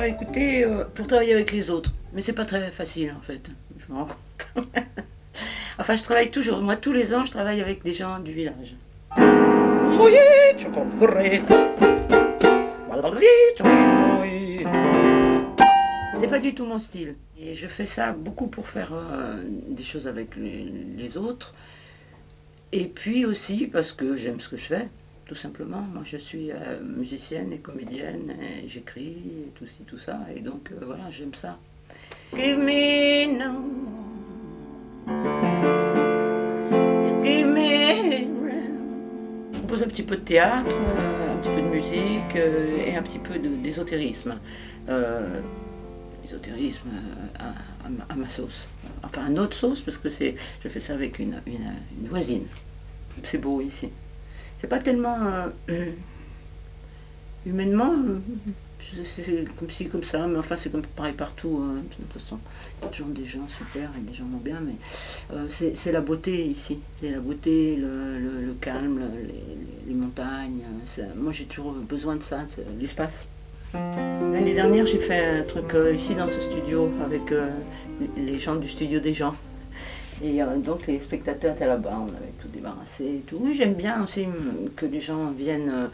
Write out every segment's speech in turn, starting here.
écoutez, pour travailler avec les autres. Mais c'est pas très facile en fait, je me rends compte. Enfin, je travaille toujours. Moi, tous les ans, je travaille avec des gens du village. C'est pas du tout mon style. Et je fais ça beaucoup pour faire des choses avec les autres. Et puis aussi parce que j'aime ce que je fais, tout simplement. Moi, je suis musicienne et comédienne, et j'écris, et tout ci, tout ça. Et donc, voilà, j'aime ça. Give me no. Give me round. Je propose un petit peu de théâtre, un petit peu de musique et un petit peu d'ésotérisme. Ésotérisme à ma sauce. Enfin, une autre sauce, parce que je fais ça avec une voisine. C'est beau ici. C'est pas tellement humainement, c'est comme ci, comme ça, mais enfin c'est comme pareil partout. De toute façon, il y a toujours des gens super et des gens moins bien, mais c'est la beauté ici. C'est la beauté, le calme, les montagnes. Moi j'ai toujours besoin de ça, l'espace. L'année dernière, j'ai fait un truc ici dans ce studio avec les gens du studio des gens. Et donc les spectateurs étaient là-bas, on avait tout débarrassé et tout. Oui, j'aime bien aussi que les gens viennent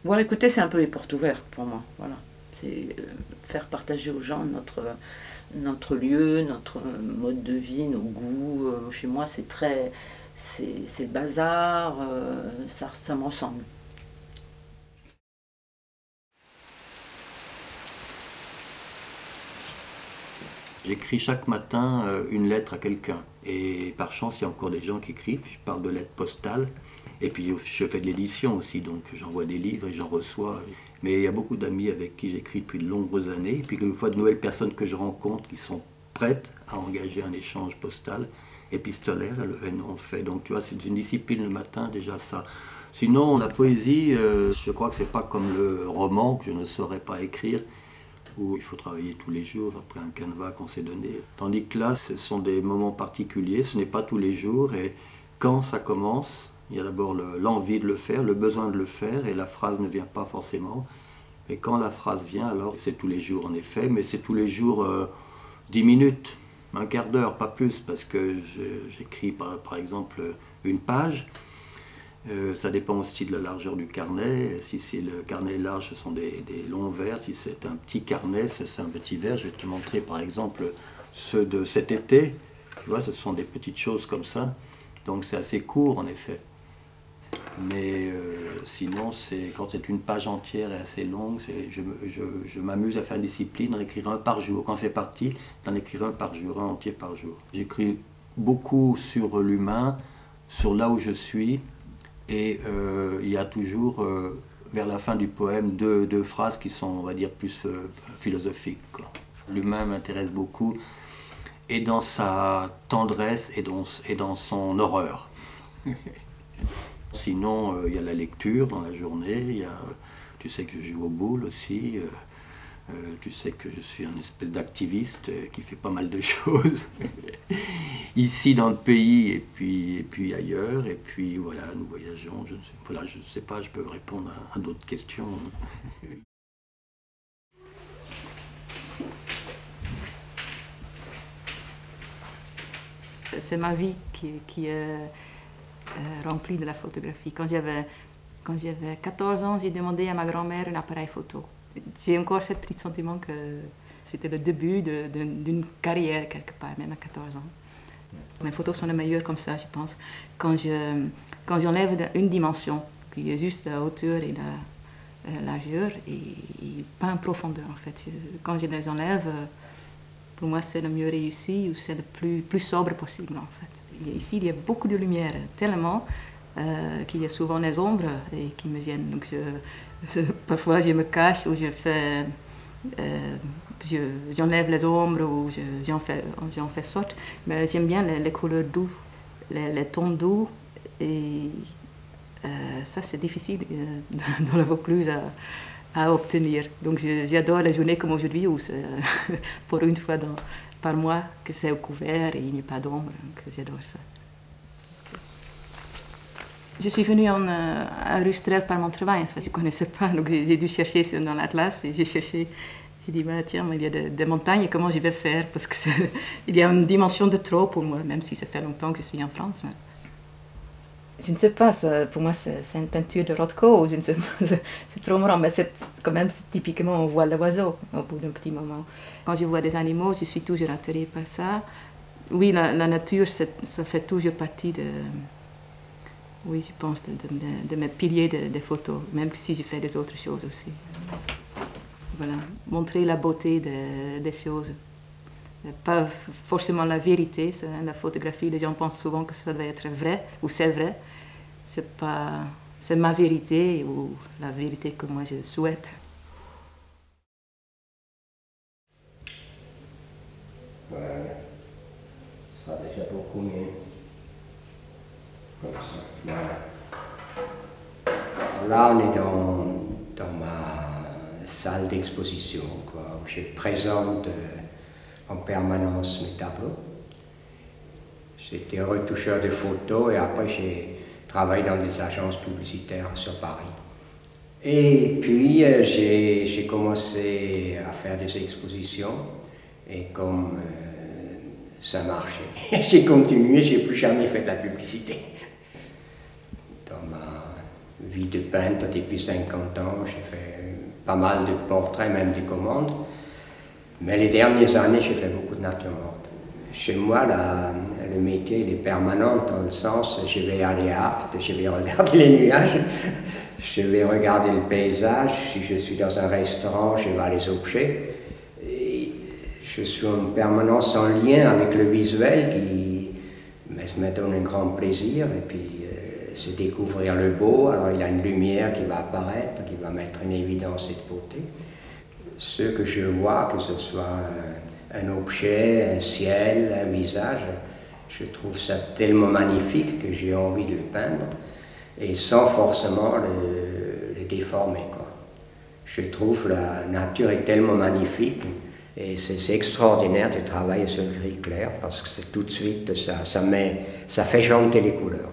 voir, écouter, c'est un peu les portes ouvertes pour moi. Voilà. C'est faire partager aux gens notre lieu, notre mode de vie, nos goûts. Chez moi, c'est le bazar, ça me ressemble. J'écris chaque matin une lettre à quelqu'un. Et par chance, il y a encore des gens qui écrivent. Je parle de lettres postales. Et puis je fais de l'édition aussi, donc j'envoie des livres et j'en reçois. Mais il y a beaucoup d'amis avec qui j'écris depuis de nombreuses années. Et puis une fois de nouvelles personnes que je rencontre qui sont prêtes à engager un échange postal, épistolaire, on le fait. Donc tu vois, c'est une discipline le matin, déjà ça. Sinon, la poésie, je crois que c'est pas comme le roman que je ne saurais pas écrire, où il faut travailler tous les jours après un canevas qu'on s'est donné. Tandis que là, ce sont des moments particuliers, ce n'est pas tous les jours, et quand ça commence, il y a d'abord l'envie de le faire, le besoin de le faire, et la phrase ne vient pas forcément. Et quand la phrase vient, alors c'est tous les jours en effet, mais c'est tous les jours 10 minutes, un quart d'heure, pas plus, parce que j'écris par exemple une page. Ça dépend aussi de la largeur du carnet. Si le carnet est large, ce sont des longs vers. Si c'est un petit carnet, c'est un petit vers. Je vais te montrer par exemple ceux de cet été. Tu vois, ce sont des petites choses comme ça. Donc c'est assez court en effet. Mais sinon, quand c'est une page entière et assez longue, je m'amuse à faire une discipline d'en écrire un par jour. Quand c'est parti, d'en écrire un par jour, un entier par jour. J'écris beaucoup sur l'humain, sur là où je suis. Et il y a toujours, vers la fin du poème, deux phrases qui sont, on va dire, plus philosophiques. L'humain m'intéresse beaucoup, et dans sa tendresse et dans son horreur. Sinon, il y a la lecture dans la journée, tu sais que je joue aux boules aussi, tu sais que je suis un espèce d'activiste qui fait pas mal de choses. Ici dans le pays et puis ailleurs, et puis voilà, nous voyageons, je ne sais pas, je peux répondre à d'autres questions. C'est ma vie qui est remplie de la photographie. Quand j'avais 14 ans, j'ai demandé à ma grand-mère un appareil photo. J'ai encore ce petit sentiment que c'était le début d'une carrière quelque part, même à 14 ans. Mes photos sont les meilleures comme ça, je pense. Quand j'enlève une dimension, qui est juste la hauteur et la largeur, et pas en profondeur en fait. Quand je les enlève, pour moi c'est le mieux réussi, ou c'est le plus sobre possible en fait. Et ici il y a beaucoup de lumière, tellement qu'il y a souvent les ombres et qui me gênent. Donc parfois je me cache ou j'enlève les ombres ou j'en fais sorte. Mais j'aime bien les couleurs douces, les tons doux. Et ça c'est difficile dans le Vaucluse à obtenir. Donc j'adore les journées comme aujourd'hui où c'est pour une fois par mois que c'est au couvert et il n'y a pas d'ombre. Donc j'adore ça. Je suis venue à Rustrel par mon travail, enfin, je ne connaissais pas, donc j'ai dû chercher dans l'atlas et j'ai J'ai dit, bah, tiens, mais il y a des montagnes, comment je vais faire? Parce qu'il y a une dimension de trop pour moi, même si ça fait longtemps que je suis en France. Mais... Je ne sais pas, pour moi c'est une peinture de Rothko, je ne sais pas, c'est trop marrant, mais quand même typiquement on voit l'oiseau au bout d'un petit moment. Quand je vois des animaux, je suis toujours attirée par ça. Oui, la nature, ça fait toujours partie de... Oui, je pense, de mes piliers des photos, même si je fais des autres choses aussi. Voilà, montrer la beauté des choses. Pas forcément la vérité, la photographie, les gens pensent souvent que ça doit être vrai, ou c'est vrai. C'est ma vérité, ou la vérité que moi je souhaite. Voilà, ça sera déjà beaucoup mieux. Comme ça, voilà. Là, on est dans ma salle d'exposition, où je présente en permanence mes tableaux. J'étais retoucheur de photos et après j'ai travaillé dans des agences publicitaires sur Paris. Et puis j'ai commencé à faire des expositions et comme ça marchait, j'ai continué, j'ai plus jamais fait de la publicité. Dans ma vie de peintre depuis 50 ans, j'ai fait pas mal de portraits, même des commandes. Mais les dernières années, j'ai fait beaucoup de nature morte. Chez moi, le métier il est permanent dans le sens, je vais aller à Apt, je vais regarder les nuages, je vais regarder le paysage, si je suis dans un restaurant, je vais voir les objets. Et je suis en permanence en lien avec le visuel qui me donne un grand plaisir. Et puis, c'est découvrir le beau, alors il y a une lumière qui va apparaître, qui va mettre en évidence cette beauté. Ce que je vois, que ce soit un objet, un ciel, un visage, je trouve ça tellement magnifique que j'ai envie de le peindre et sans forcément le déformer, quoi. Je trouve la nature est tellement magnifique et c'est extraordinaire de travailler sur le gris clair parce que c'est tout de suite, ça fait chanter les couleurs.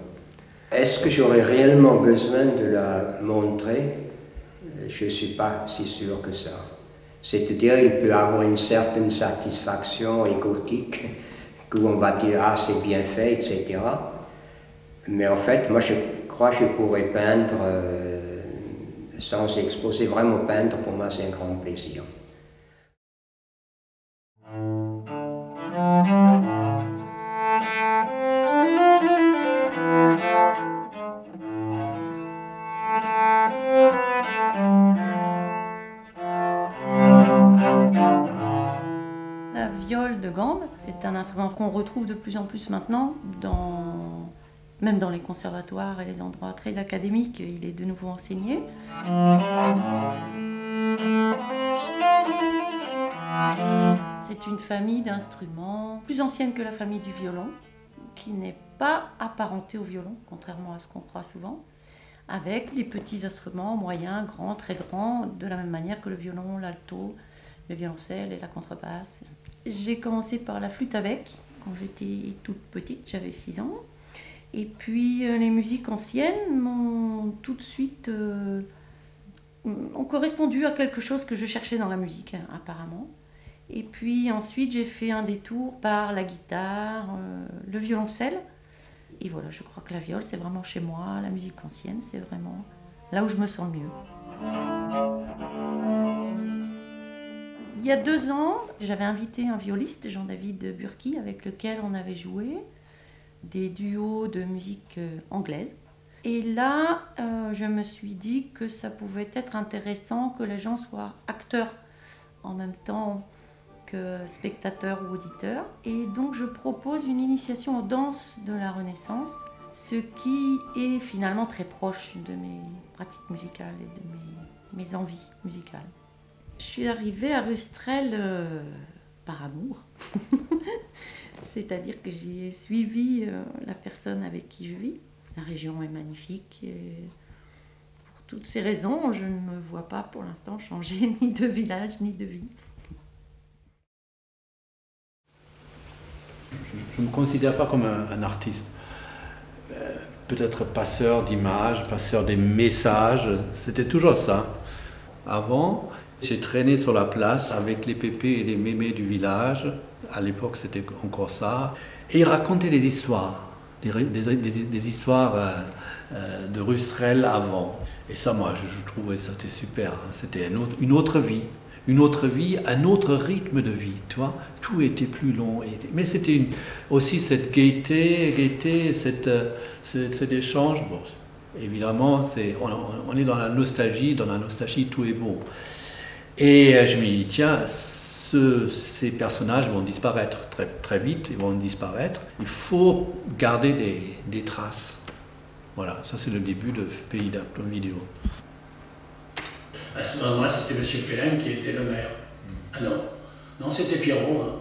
Est-ce que j'aurais réellement besoin de la montrer? Je ne suis pas si sûr que ça. C'est-à-dire qu'il peut avoir une certaine satisfaction égotique, où on va dire « ah, c'est bien fait », etc. Mais en fait, moi je crois que je pourrais peindre sans exposer. Vraiment peindre, pour moi, c'est un grand plaisir. La viole de gambe, c'est un instrument qu'on retrouve de plus en plus maintenant, même dans les conservatoires et les endroits très académiques, il est de nouveau enseigné. C'est une famille d'instruments plus ancienne que la famille du violon, qui n'est pas apparentée au violon, contrairement à ce qu'on croit souvent, avec des petits instruments moyens, grands, très grands, de la même manière que le violon, l'alto, le violoncelle et la contrebasse. J'ai commencé par la flûte à bec, quand j'étais toute petite, j'avais 6 ans. Et puis les musiques anciennes m'ont tout de suite ont correspondu à quelque chose que je cherchais dans la musique, apparemment. Et puis ensuite j'ai fait un détour par la guitare, le violoncelle. Et voilà, je crois que la viole c'est vraiment chez moi, la musique ancienne c'est vraiment là où je me sens le mieux. Il y a 2 ans, j'avais invité un violiste, Jean-David Burki, avec lequel on avait joué des duos de musique anglaise. Et là, je me suis dit que ça pouvait être intéressant que les gens soient acteurs en même temps que spectateurs ou auditeurs. Et donc je propose une initiation aux danses de la Renaissance, ce qui est finalement très proche de mes pratiques musicales et de mes envies musicales. Je suis arrivée à Rustrel par amour, c'est-à-dire que j'ai suivi la personne avec qui je vis. La région est magnifique et pour toutes ces raisons, je ne me vois pas pour l'instant changer ni de village ni de vie. Je ne me considère pas comme un artiste. Peut-être passeur d'images, passeur des messages, c'était toujours ça. Avant, J'ai traîné sur la place avec les pépés et les mémés du village. À l'époque, c'était encore ça. Et ils racontaient des histoires, des histoires de Rustrel avant. Et ça, moi, je trouvais ça c'était super. Hein. C'était une autre vie. Une autre vie, un autre rythme de vie, tu vois. Tout était plus long. Mais c'était aussi cette gaieté, cet échange. Bon, évidemment, on est dans la nostalgie, tout est beau. Et je me dis, tiens, ces personnages vont disparaître très, très vite, ils vont disparaître. Il faut garder des traces. Voilà, ça c'est le début de Pays d'Apple Vidéo. À ce moment-là, c'était M. Pélin qui était le maire. Ah non, c'était Pierrot. Hein.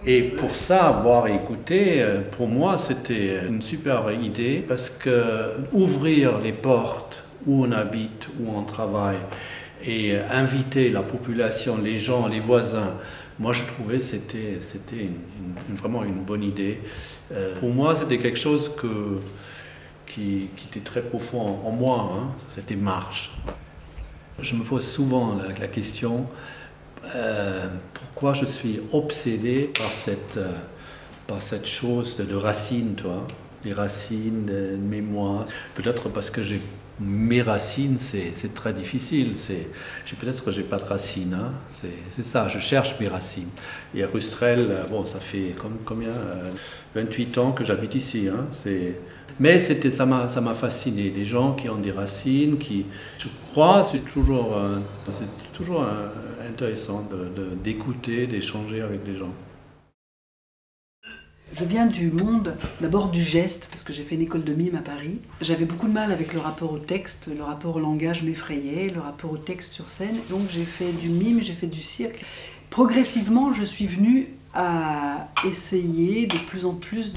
Et pour ça, avoir écouté, pour moi, c'était une super idée parce que ouvrir les portes où on habite, où on travaille, et inviter la population, les gens, les voisins, moi je trouvais que c'était vraiment une bonne idée. Pour moi, c'était quelque chose qui était très profond en moi, hein. C'était marche. Je me pose souvent la question, pourquoi je suis obsédé par cette chose de racines, toi, les racines, de mémoire. Peut-être parce que mes racines, c'est très difficile. Peut-être que j'ai pas de racines. Hein. C'est ça, je cherche mes racines. Et à Rustrel, bon, ça fait combien 28 ans que j'habite ici. Hein. Mais ça m'a fasciné. Des gens qui ont des racines, je crois, c'est toujours intéressant d'écouter, d'échanger avec les gens. Je viens du monde, d'abord du geste, parce que j'ai fait une école de mime à Paris. J'avais beaucoup de mal avec le rapport au texte, le rapport au langage m'effrayait, le rapport au texte sur scène. Donc j'ai fait du mime, j'ai fait du cirque. Progressivement, je suis venue à essayer de plus en plus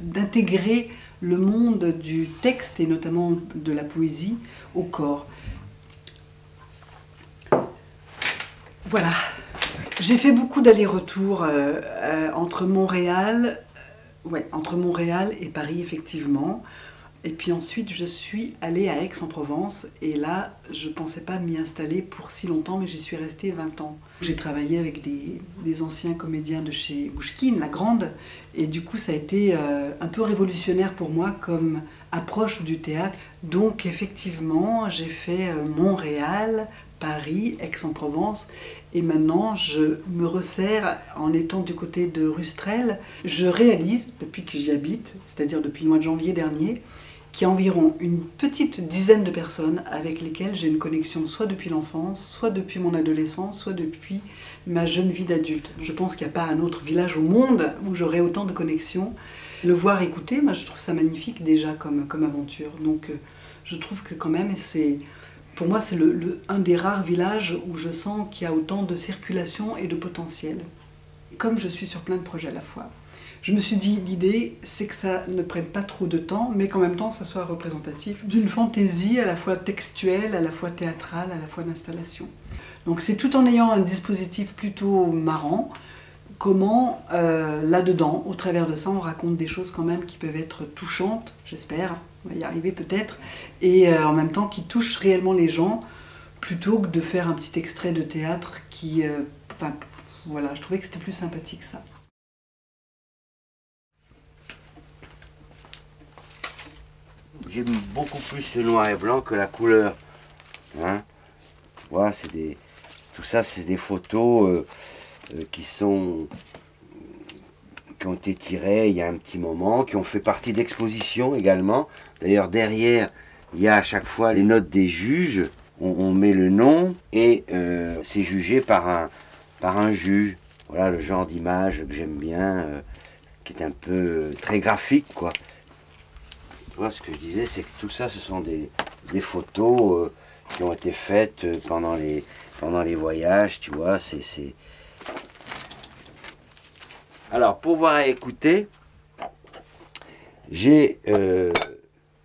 d'intégrer le monde du texte, et notamment de la poésie, au corps. Voilà. J'ai fait beaucoup d'allers-retours entre Montréal et Paris, effectivement. Et puis ensuite, je suis allée à Aix-en-Provence. Et là, je ne pensais pas m'y installer pour si longtemps, mais j'y suis restée 20 ans. J'ai travaillé avec des anciens comédiens de chez Pouchkine, la Grande. Et du coup, ça a été un peu révolutionnaire pour moi comme approche du théâtre. Donc effectivement, j'ai fait Montréal, Paris, Aix-en-Provence. Et maintenant, je me resserre en étant du côté de Rustrel. Je réalise, depuis que j'y habite, c'est-à-dire depuis le mois de janvier dernier, qu'il y a environ une petite dizaine de personnes avec lesquelles j'ai une connexion soit depuis l'enfance, soit depuis mon adolescence, soit depuis ma jeune vie d'adulte. Je pense qu'il n'y a pas un autre village au monde où j'aurais autant de connexions. Le voir écouter, moi je trouve ça magnifique déjà comme aventure. Donc je trouve que quand même, pour moi c'est un des rares villages où je sens qu'il y a autant de circulation et de potentiel. Comme je suis sur plein de projets à la fois, je me suis dit, l'idée, c'est que ça ne prenne pas trop de temps, mais qu'en même temps, ça soit représentatif d'une fantaisie à la fois textuelle, à la fois théâtrale, à la fois d'installation. Donc c'est tout en ayant un dispositif plutôt marrant, comment là-dedans, au travers de ça, on raconte des choses quand même qui peuvent être touchantes, j'espère, on va y arriver peut-être, et en même temps qui touchent réellement les gens, plutôt que de faire un petit extrait de théâtre qui... voilà, je trouvais que c'était plus sympathique ça. J'aime beaucoup plus le noir et blanc que la couleur. Hein, voilà, tout ça, c'est des photos qui ont été tirées il y a un petit moment, qui ont fait partie d'expositions également. D'ailleurs, derrière, il y a à chaque fois les notes des juges. On met le nom et c'est jugé par un juge. Voilà le genre d'image que j'aime bien, qui est un peu très graphique, quoi. Tu vois, ce que je disais, c'est que tout ça, ce sont des photos qui ont été faites pendant les voyages, tu vois. Alors, pour voir et écouter, j'ai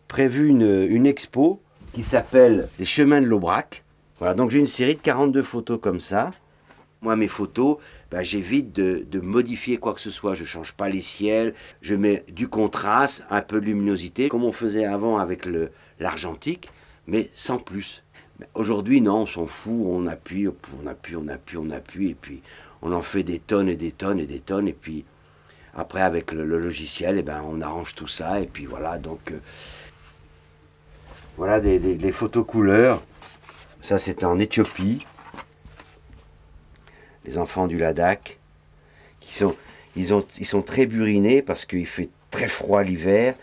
prévu une expo qui s'appelle Les chemins de l'Aubrac. Voilà, donc j'ai une série de 42 photos comme ça. Moi, mes photos, j'évite de modifier quoi que ce soit. Je ne change pas les ciels, je mets du contraste, un peu de luminosité, comme on faisait avant avec l'argentique, mais sans plus. Aujourd'hui, non, on s'en fout, on appuie, et puis on en fait des tonnes et des tonnes et des tonnes, et puis après, avec le logiciel, eh ben, on arrange tout ça, et puis voilà, donc... voilà les photos couleurs. Ça, c'est en Éthiopie. Les enfants du Ladakh, ils sont très burinés parce qu'il fait très froid l'hiver,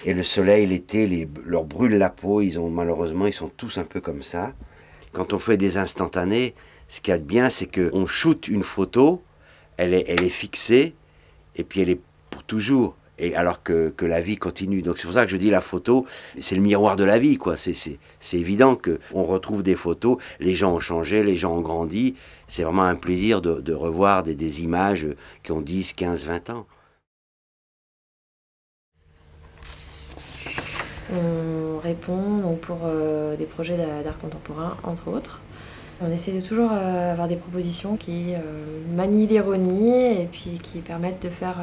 et le soleil, l'été, leur brûle la peau. Malheureusement, ils sont tous un peu comme ça. Quand on fait des instantanés, ce qu'il y a de bien, c'est qu'on shoot une photo, elle est fixée, et puis elle est pour toujours. Et alors que la vie continue. Donc c'est pour ça que je dis la photo, c'est le miroir de la vie, quoi. C'est évident qu'on retrouve des photos, les gens ont changé, les gens ont grandi. C'est vraiment un plaisir de revoir des images qui ont 10, 15, 20 ans. On répond donc pour des projets d'art contemporain, entre autres. On essaie de toujours avoir des propositions qui manient l'ironie et puis qui permettent de faire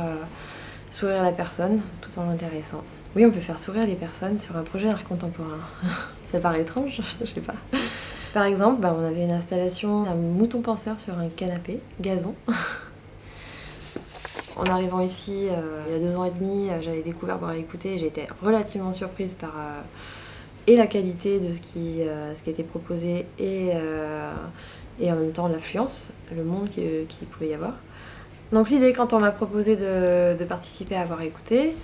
sourire la personne tout en l'intéressant. Oui, on peut faire sourire les personnes sur un projet d'art contemporain. Ça paraît étrange, je sais pas. Par exemple, on avait une installation d'un mouton penseur sur un canapé gazon. En arrivant ici, il y a 2 ans et demi, j'avais découvert Boire et Écouter, et j'ai été relativement surprise par et la qualité de ce qui était proposé et en même temps l'affluence, le monde qu'il pouvait y avoir. Donc l'idée, quand on m'a proposé de participer à Boire et Écouter,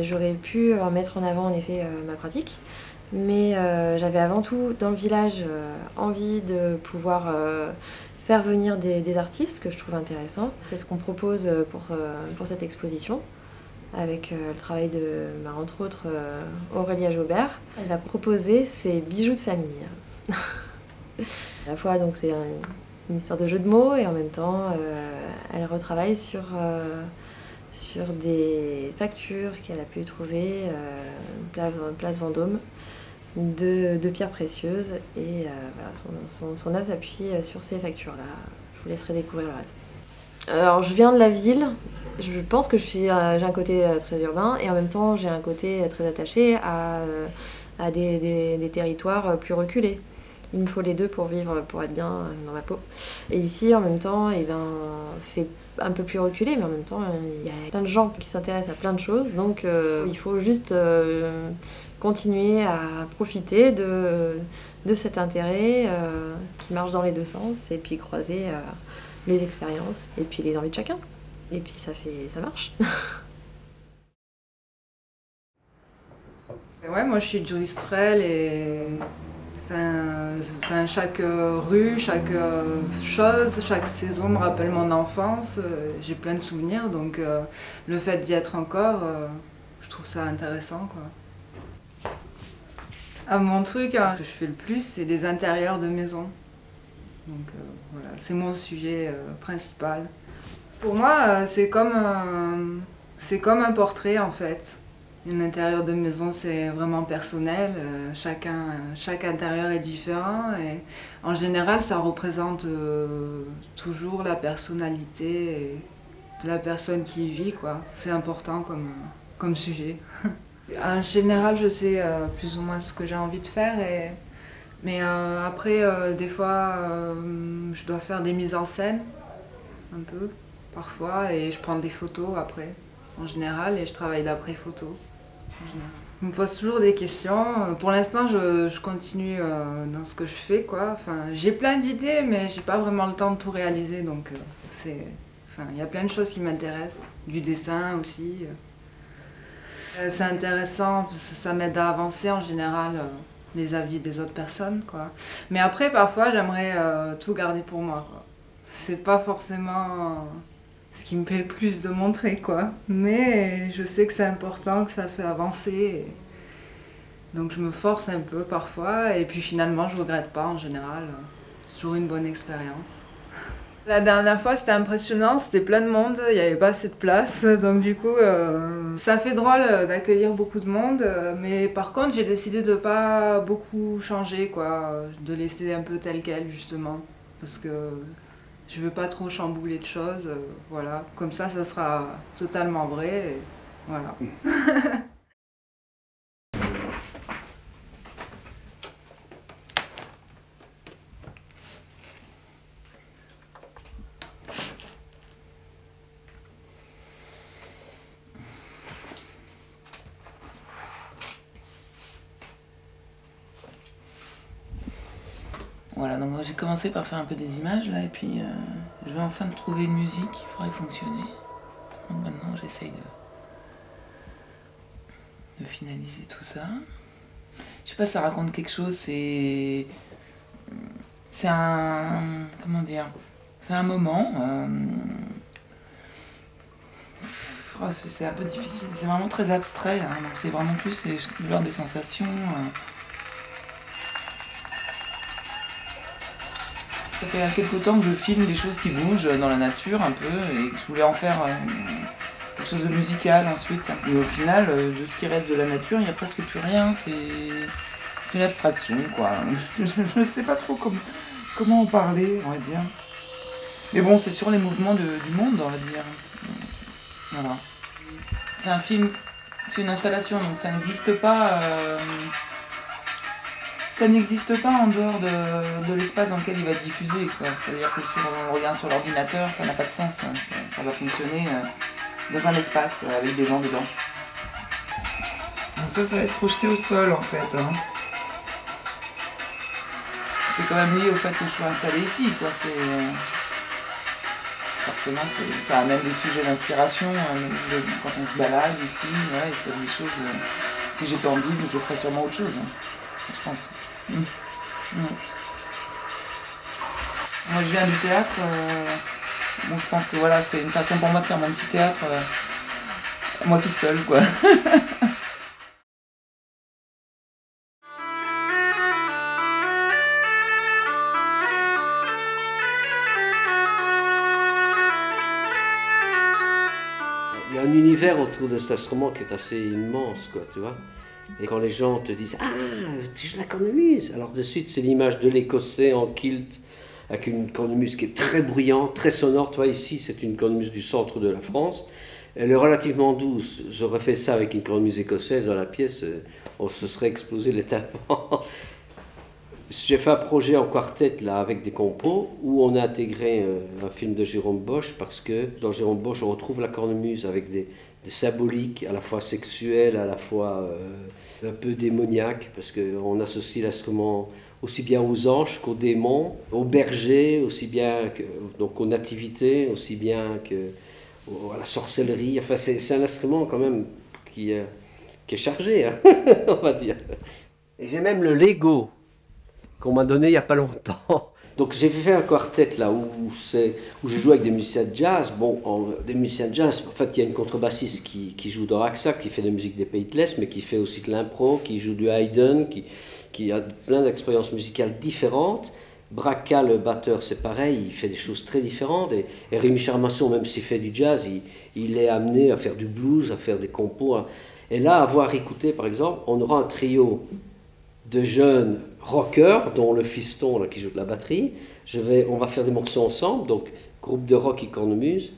j'aurais pu en mettre en avant en effet ma pratique, mais j'avais avant tout dans le village envie de pouvoir faire venir des artistes que je trouve intéressants. C'est ce qu'on propose pour cette exposition, avec le travail de, entre autres, Aurélia Jaubert. Elle va proposer ses bijoux de famille. À la fois, donc, c'est une histoire de jeu de mots, et en même temps, elle retravaille sur des factures qu'elle a pu trouver place Vendôme, de pierres précieuses, et voilà, son œuvre s'appuie sur ces factures-là. Je vous laisserai découvrir le reste. Alors, je viens de la ville, je pense que j'ai un côté très urbain, et en même temps j'ai un côté très attaché à des territoires plus reculés. Il me faut les deux pour vivre, pour être bien dans ma peau. Et ici, en même temps, c'est un peu plus reculé, mais en même temps, il y a plein de gens qui s'intéressent à plein de choses, donc il faut juste continuer à profiter de cet intérêt qui marche dans les deux sens, et puis croiser les expériences et puis les envies de chacun. Et puis ça marche. Ouais, moi je suis du Ristrel, et chaque rue, chaque chose, chaque saison me rappelle mon enfance. J'ai plein de souvenirs, donc le fait d'y être encore, je trouve ça intéressant, quoi. Mon truc que je fais le plus, c'est les intérieurs de maison. Donc voilà, c'est mon sujet principal. Pour moi, c'est comme un portrait, en fait. Un intérieur de maison, c'est vraiment personnel. Chaque intérieur est différent, et en général, ça représente toujours la personnalité de la personne qui y vit, quoi. C'est important comme sujet. En général, je sais plus ou moins ce que j'ai envie de faire, mais après, des fois, je dois faire des mises en scène, un peu, parfois, et je prends des photos après, en général, et je travaille d'après photo. Je me pose toujours des questions. Pour l'instant, je continue dans ce que je fais, quoi. Enfin, j'ai plein d'idées, mais j'ai pas vraiment le temps de tout réaliser, donc il y a plein de choses qui m'intéressent, du dessin aussi. C'est intéressant parce que ça m'aide à avancer en général les avis des autres personnes, quoi. Mais après, parfois, j'aimerais tout garder pour moi, quoi. C'est pas forcément ce qui me plaît le plus de montrer, quoi. Mais je sais que c'est important, que ça fait avancer. Donc je me force un peu parfois, et puis finalement, je regrette pas en général. C'est toujours une bonne expérience. La dernière fois, c'était impressionnant, c'était plein de monde, il n'y avait pas assez de place, donc du coup, ça fait drôle d'accueillir beaucoup de monde, mais par contre, j'ai décidé de pas beaucoup changer, quoi, de laisser un peu tel quel, justement, parce que je veux pas trop chambouler de choses, voilà, comme ça sera totalement vrai, et voilà. Voilà, donc j'ai commencé par faire un peu des images là, et puis je vais enfin trouver une musique qui ferait fonctionner. Donc maintenant j'essaye de finaliser tout ça. Je sais pas si ça raconte quelque chose, c'est un... comment dire, c'est un moment... c'est un peu difficile, c'est vraiment très abstrait, hein, donc c'est vraiment plus l'ordre des sensations. Ça fait quelque temps que je filme des choses qui bougent dans la nature un peu et que je voulais en faire quelque chose de musical ensuite. Et au final, de ce qui reste de la nature, il n'y a presque plus rien, c'est une abstraction quoi. Je ne sais pas trop comment en parler, on va dire. Mais bon, c'est sur les mouvements du monde, on va dire. Voilà. C'est un film, c'est une installation, donc ça n'existe pas... ça n'existe pas en dehors de l'espace dans lequel il va être diffusé. C'est-à-dire que si on regarde sur l'ordinateur, ça n'a pas de sens. Ça va fonctionner dans un espace avec des gens dedans. Donc ça va être projeté au sol en fait. Hein. C'est quand même lié au fait que je sois installé ici. Quoi. Forcément, ça amène des sujets d'inspiration. Quand on se balade ici, ouais, il se passe des choses. Si j'étais en ville, je ferais sûrement autre chose. Hein, je pense. Moi je viens du théâtre, bon, je pense que voilà, c'est une façon pour moi de faire mon petit théâtre, moi toute seule quoi. Il y a un univers autour de cet instrument qui est assez immense, quoi, tu vois. Et quand les gens te disent « Ah, tu joues la cornemuse !» Alors de suite, c'est l'image de l'Écossais en kilt, avec une cornemuse qui est très bruyante, très sonore. Tu vois, ici, c'est une cornemuse du centre de la France. Elle est relativement douce. J'aurais fait ça avec une cornemuse écossaise dans la pièce, on se serait explosé les tympans. J'ai fait un projet en quartet, là, avec des compos, où on a intégré un film de Jérôme Bosch, parce que dans Jérôme Bosch, on retrouve la cornemuse avec des symboliques, à la fois sexuelles, à la fois un peu démoniaques, parce qu'on associe l'instrument aussi bien aux anges qu'aux démons, aux bergers, aussi bien donc aux nativités, aussi bien qu'à la sorcellerie. Enfin, c'est un instrument quand même qui est chargé, hein, on va dire. Et j'ai même le Lego qu'on m'a donné il n'y a pas longtemps. Donc j'ai fait un quartet là où je joue avec des musiciens de jazz. Bon, des musiciens de jazz, en fait il y a une contrebassiste qui joue dans Raxa, qui fait de la musique des Pays de l'Est, mais qui fait aussi de l'impro, qui joue du Haydn, qui a plein d'expériences musicales différentes. Braca, le batteur, c'est pareil, il fait des choses très différentes. Et Rémi Charmasson, même s'il fait du jazz, il est amené à faire du blues, à faire des compos. Et là, à voir écouter, par exemple, on aura un trio de jeunes rockers, dont le fiston là, qui joue de la batterie. On va faire des morceaux ensemble, donc groupe de rock et cornemuse.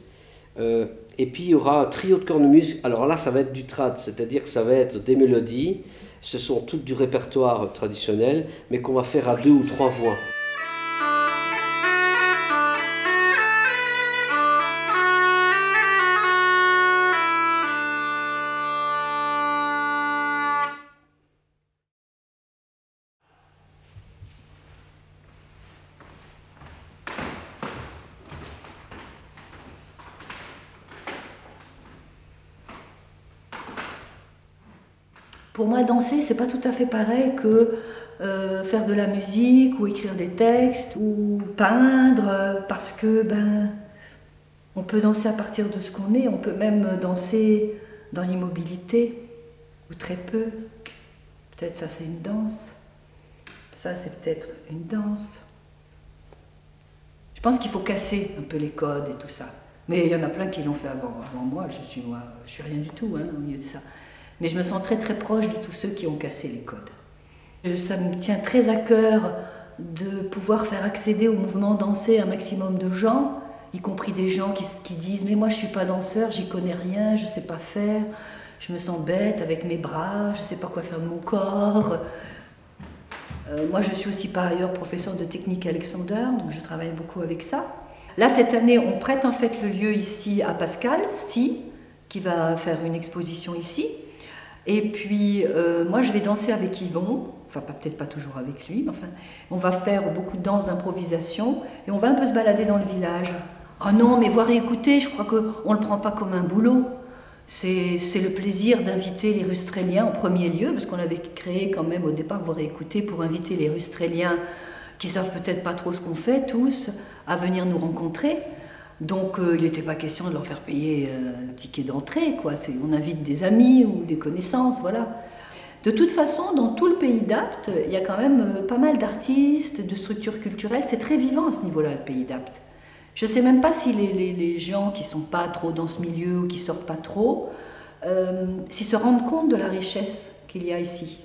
Et puis il y aura un trio de cornemuse. Alors là, ça va être du trad, c'est-à-dire que ça va être des mélodies. Ce sont toutes du répertoire traditionnel, mais qu'on va faire à 2 ou 3 voix. Pour moi, danser, c'est pas tout à fait pareil que faire de la musique ou écrire des textes ou peindre, parce que on peut danser à partir de ce qu'on est, on peut même danser dans l'immobilité, ou très peu. Peut-être ça c'est une danse, ça c'est peut-être une danse. Je pense qu'il faut casser un peu les codes et tout ça. Mais il y en a plein qui l'ont fait avant moi, je suis rien du tout hein, au milieu de ça. Mais je me sens très très proche de tous ceux qui ont cassé les codes. Ça me tient très à cœur de pouvoir faire accéder au mouvement danser un maximum de gens, y compris des gens qui disent « mais moi je ne suis pas danseur, j'y connais rien, je ne sais pas faire, je me sens bête avec mes bras, je ne sais pas quoi faire de mon corps ». Moi je suis aussi par ailleurs professeure de technique Alexander, donc je travaille beaucoup avec ça. Là cette année on prête en fait le lieu ici à Pascal Sti, qui va faire une exposition ici. Et puis, moi, je vais danser avec Yvon enfin peut-être pas toujours avec lui, mais enfin, on va faire beaucoup de danse d'improvisation et on va un peu se balader dans le village. Ah non, mais voir et écouter, je crois qu'on ne le prend pas comme un boulot. C'est le plaisir d'inviter les Rustréliens en premier lieu, parce qu'on avait créé quand même au départ Voir et écouter pour inviter les Rustréliens qui savent peut-être pas trop ce qu'on fait tous, à venir nous rencontrer. Donc il n'était pas question de leur faire payer un ticket d'entrée, quoi. On invite des amis ou des connaissances, voilà. De toute façon, dans tout le pays d'Apt, il y a quand même pas mal d'artistes, de structures culturelles. C'est très vivant à ce niveau-là, le pays d'Apt. Je ne sais même pas si les gens qui ne sont pas trop dans ce milieu ou qui ne sortent pas trop, s'ils se rendent compte de la richesse qu'il y a ici.